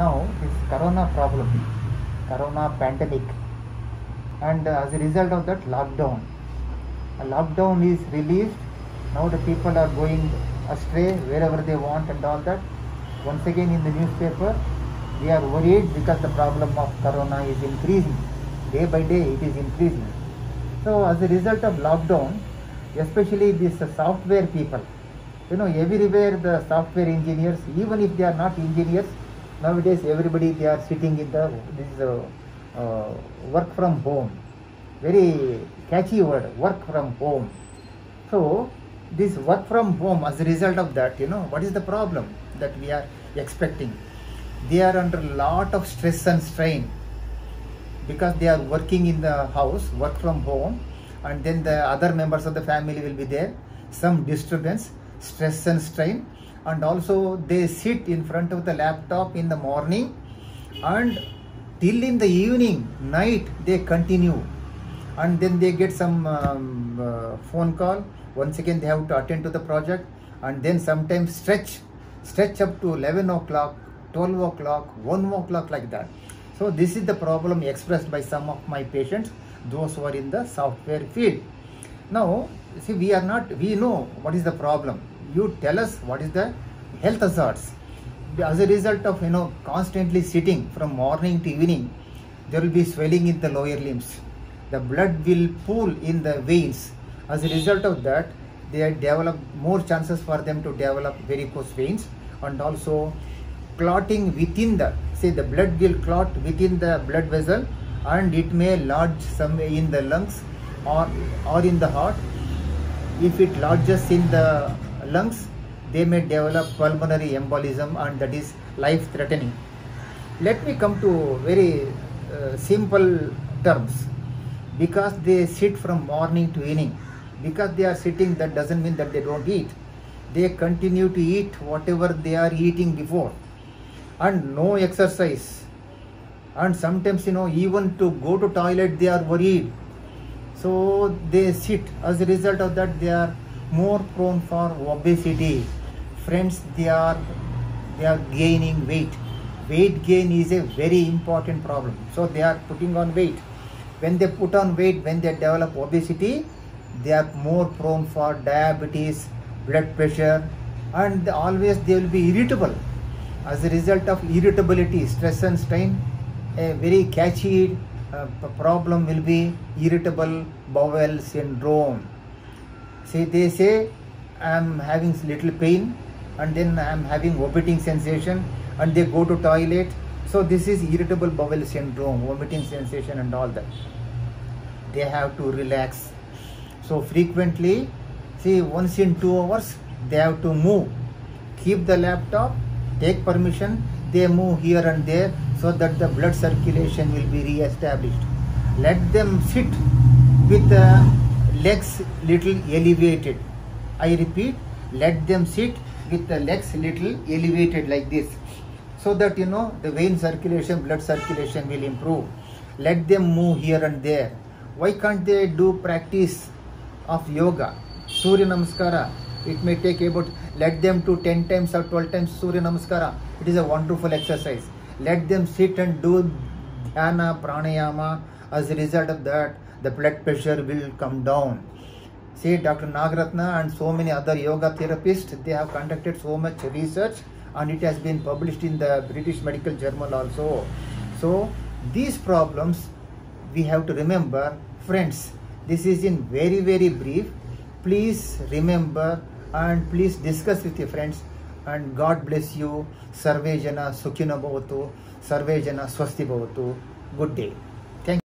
Now this corona problem, corona pandemic, and as a result of that lockdown, a lockdown is released. Now the people are going astray wherever they want and all that. Once again in the newspaper, we are worried because the problem of corona is increasing. Day by day it is increasing. So as a result of lockdown, especially these software people, everywhere the software engineers, even if they are not engineers, nowadays everybody they are sitting in this work from home. Very catchy word, work from home. So this work from home, as a result of that, what is the problem that we are expecting? They are under a lot of stress and strain because they are working in the house, work from home, and then the other members of the family will be there. Some disturbance, stress and strain, and also they sit in front of the laptop in the morning and till in the evening, night they continue, and then they get some phone call. Once again they have to attend to the project, and then sometimes stretch up to 11 o'clock, 12 o'clock, 1 o'clock, like that. So this is the problem expressed by some of my patients, those who are in the software field. Now, see, we know what is the problem. You tell us what is the health hazards. As a result of, constantly sitting from morning to evening, there will be swelling in the lower limbs. The blood will pool in the veins. As a result of that, they develop more chances for them to develop varicose veins, and also clotting within the blood will clot within the blood vessel, and it may lodge somewhere in the lungs or in the heart. If it lodges in the lungs, they may develop pulmonary embolism, and that is life threatening. Let me come to very simple terms. Because they sit from morning to evening, because they are sitting, that doesn't mean that they don't eat. They continue to eat whatever they are eating before, and no exercise, and sometimes even to go to toilet they are worried, so they sit. As a result of that, they are more prone for obesity. Friends, they are gaining weight. Weight gain is a very important problem, so they are putting on weight. When they put on weight, when they develop obesity, they are more prone for diabetes, blood pressure, and always they will be irritable. As a result of irritability, stress and strain, a very catchy problem will be irritable bowel syndrome. See, they say, I am having little pain, and then I am having vomiting sensation, and they go to toilet. So this is irritable bowel syndrome, vomiting sensation and all that. They have to relax. So frequently, see, once in 2 hours, they have to move. Keep the laptop, take permission, they move here and there, so that the blood circulation will be re-established. Let them sit with the legs little elevated. I repeat, let them sit with the legs little elevated like this, so that the vein circulation, blood circulation will improve. Let them move here and there. Why can't they do practice of yoga? Surya Namaskara, it may take about, let them do 10 times or 12 times Surya Namaskara. It is a wonderful exercise. Let them sit and do dhyana, pranayama. As a result of that, the blood pressure will come down. See, Dr. Nagaratna and so many other yoga therapists, they have conducted so much research, and it has been published in the British Medical Journal also. So these problems we have to remember. Friends, this is in very, very brief. Please remember and please discuss with your friends, and God bless you. Sarve jana sukhino bhavatu, sarve jana swasti bhavatu. Good day.